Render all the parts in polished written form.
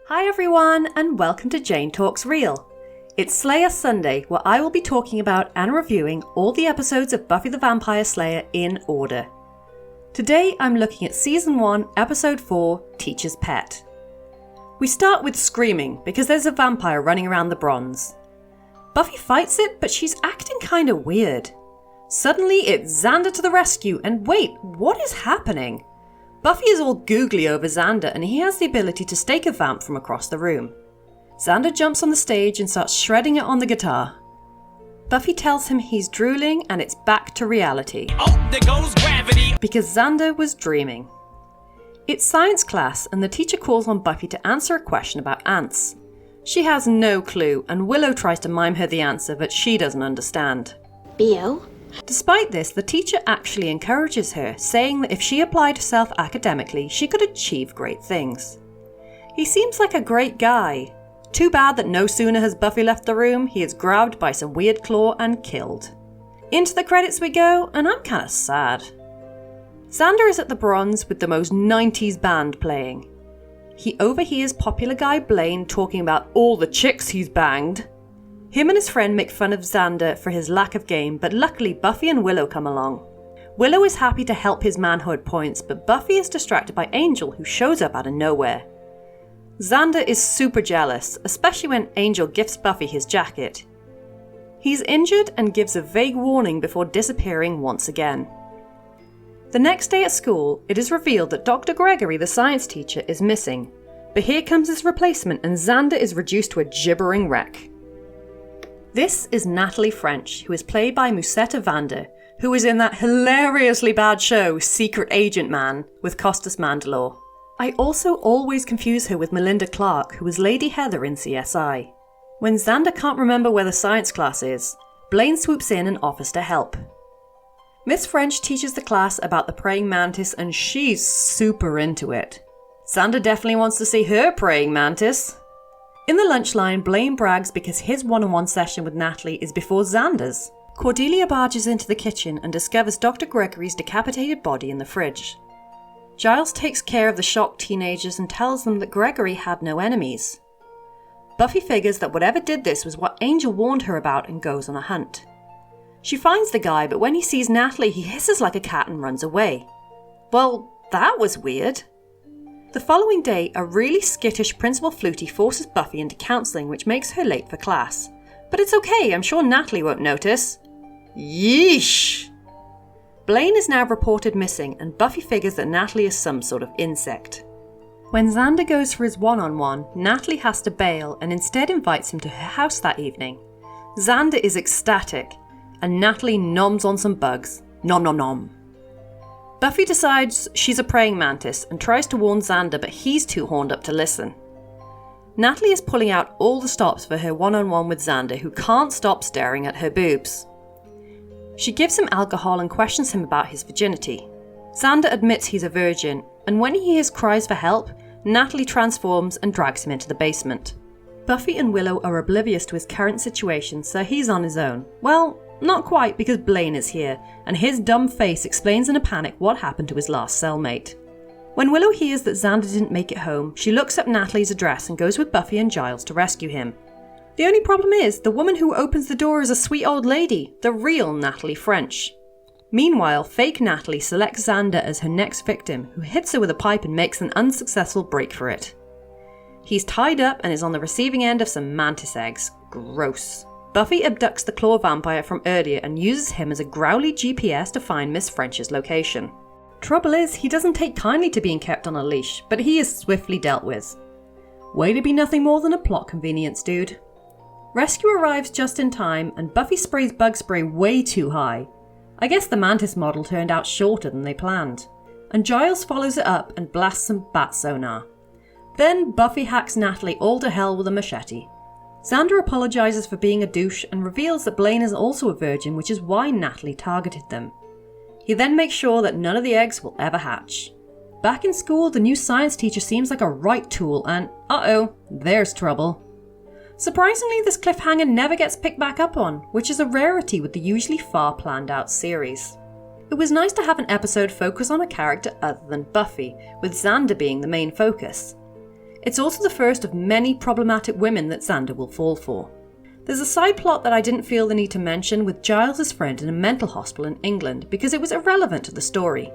Hi everyone, and welcome to Jane Talks Real. It's Slayer Sunday, where I will be talking about and reviewing all the episodes of Buffy the Vampire Slayer in order. Today I'm looking at Season 1, Episode 4, Teacher's Pet. We start with screaming, because there's a vampire running around the bronze. Buffy fights it, but she's acting kinda weird. Suddenly it's Xander to the rescue, and wait, what is happening? Buffy is all googly over Xander, and he has the ability to stake a vamp from across the room. Xander jumps on the stage and starts shredding it on the guitar. Buffy tells him he's drooling and it's back to reality. Oh, there goes gravity! Because Xander was dreaming. It's science class and the teacher calls on Buffy to answer a question about ants. She has no clue and Willow tries to mime her the answer, but she doesn't understand. Bio? Despite this, the teacher actually encourages her, saying that if she applied herself academically, she could achieve great things. He seems like a great guy. Too bad that no sooner has Buffy left the room, he is grabbed by some weird claw and killed. Into the credits we go, and I'm kinda sad. Xander is at the bronze with the most 90s band playing. He overhears popular guy Blaine talking about all the chicks he's banged. Him and his friend make fun of Xander for his lack of game, but luckily Buffy and Willow come along. Willow is happy to help his manhood points, but Buffy is distracted by Angel, who shows up out of nowhere. Xander is super jealous, especially when Angel gifts Buffy his jacket. He's injured and gives a vague warning before disappearing once again. The next day at school, it is revealed that Dr. Gregory, the science teacher, is missing. But here comes his replacement and Xander is reduced to a gibbering wreck. This is Natalie French, who is played by Musetta Vander, who was in that hilariously bad show Secret Agent Man with Costas Mandylor. I also always confuse her with Melinda Clarke, who was Lady Heather in CSI. When Xander can't remember where the science class is, Blaine swoops in and offers to help. Miss French teaches the class about the praying mantis and she's super into it. Xander definitely wants to see her praying mantis. In the lunch line, Blaine brags because his one-on-one session with Natalie is before Xander's. Cordelia barges into the kitchen and discovers Dr. Gregory's decapitated body in the fridge. Giles takes care of the shocked teenagers and tells them that Gregory had no enemies. Buffy figures that whatever did this was what Angel warned her about and goes on a hunt. She finds the guy, but when he sees Natalie, he hisses like a cat and runs away. Well, that was weird. The following day, a really skittish Principal Flutie forces Buffy into counselling, which makes her late for class. But it's okay, I'm sure Natalie won't notice. Yeesh! Blaine is now reported missing, and Buffy figures that Natalie is some sort of insect. When Xander goes for his one-on-one, Natalie has to bail and instead invites him to her house that evening. Xander is ecstatic, and Natalie noms on some bugs. Nom nom nom. Buffy decides she's a praying mantis and tries to warn Xander, but he's too horned up to listen. Natalie is pulling out all the stops for her one-on-one with Xander, who can't stop staring at her boobs. She gives him alcohol and questions him about his virginity. Xander admits he's a virgin, and when he hears cries for help, Natalie transforms and drags him into the basement. Buffy and Willow are oblivious to his current situation, so he's on his own. Well, not quite, because Blaine is here, and his dumb face explains in a panic what happened to his last cellmate. When Willow hears that Xander didn't make it home, she looks up Natalie's address and goes with Buffy and Giles to rescue him. The only problem is, the woman who opens the door is a sweet old lady, the real Natalie French. Meanwhile, fake Natalie selects Xander as her next victim, who hits her with a pipe and makes an unsuccessful break for it. He's tied up and is on the receiving end of some mantis eggs. Gross. Buffy abducts the claw vampire from earlier and uses him as a growly GPS to find Miss French's location. Trouble is, he doesn't take kindly to being kept on a leash, but he is swiftly dealt with. Way to be nothing more than a plot convenience, dude. Rescue arrives just in time, and Buffy sprays bug spray way too high. I guess the mantis model turned out shorter than they planned. And Giles follows it up and blasts some bat sonar. Then Buffy hacks Natalie all to hell with a machete. Xander apologises for being a douche and reveals that Blaine is also a virgin, which is why Natalie targeted them. He then makes sure that none of the eggs will ever hatch. Back in school, the new science teacher seems like a right tool and, uh-oh, there's trouble. Surprisingly, this cliffhanger never gets picked back up on, which is a rarity with the usually far planned out series. It was nice to have an episode focus on a character other than Buffy, with Xander being the main focus. It's also the first of many problematic women that Xander will fall for. There's a side plot that I didn't feel the need to mention with Giles' friend in a mental hospital in England because it was irrelevant to the story.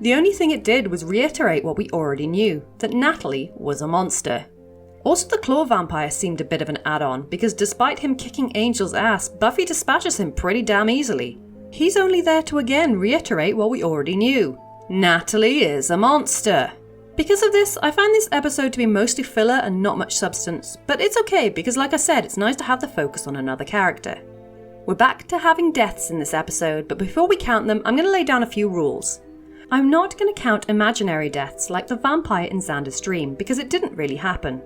The only thing it did was reiterate what we already knew, that Natalie was a monster. Also, the claw vampire seemed a bit of an add-on because despite him kicking Angel's ass, Buffy dispatches him pretty damn easily. He's only there to again reiterate what we already knew. Natalie is a monster. Because of this, I find this episode to be mostly filler and not much substance, but it's okay because like I said, it's nice to have the focus on another character. We're back to having deaths in this episode, but before we count them, I'm going to lay down a few rules. I'm not going to count imaginary deaths like the vampire in Xander's dream because it didn't really happen.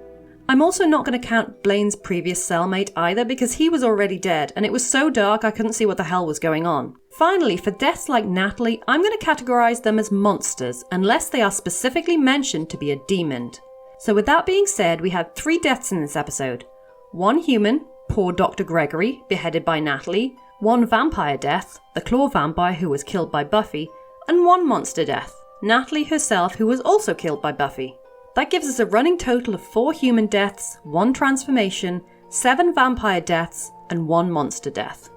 I'm also not going to count Blaine's previous cellmate either because he was already dead and it was so dark I couldn't see what the hell was going on. Finally, for deaths like Natalie, I'm going to categorise them as monsters unless they are specifically mentioned to be a demon. So with that being said, we had 3 deaths in this episode. 1 human, poor Dr. Gregory, beheaded by Natalie, 1 vampire death, the claw vampire who was killed by Buffy, and 1 monster death, Natalie herself who was also killed by Buffy. That gives us a running total of 4 human deaths, 1 transformation, 7 vampire deaths, and 1 monster death.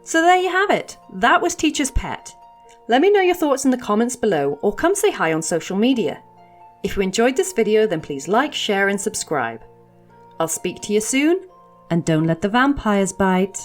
So there you have it. That was Teacher's Pet. Let me know your thoughts in the comments below or come say hi on social media. If you enjoyed this video, then please like, share and subscribe. I'll speak to you soon, and don't let the vampires bite.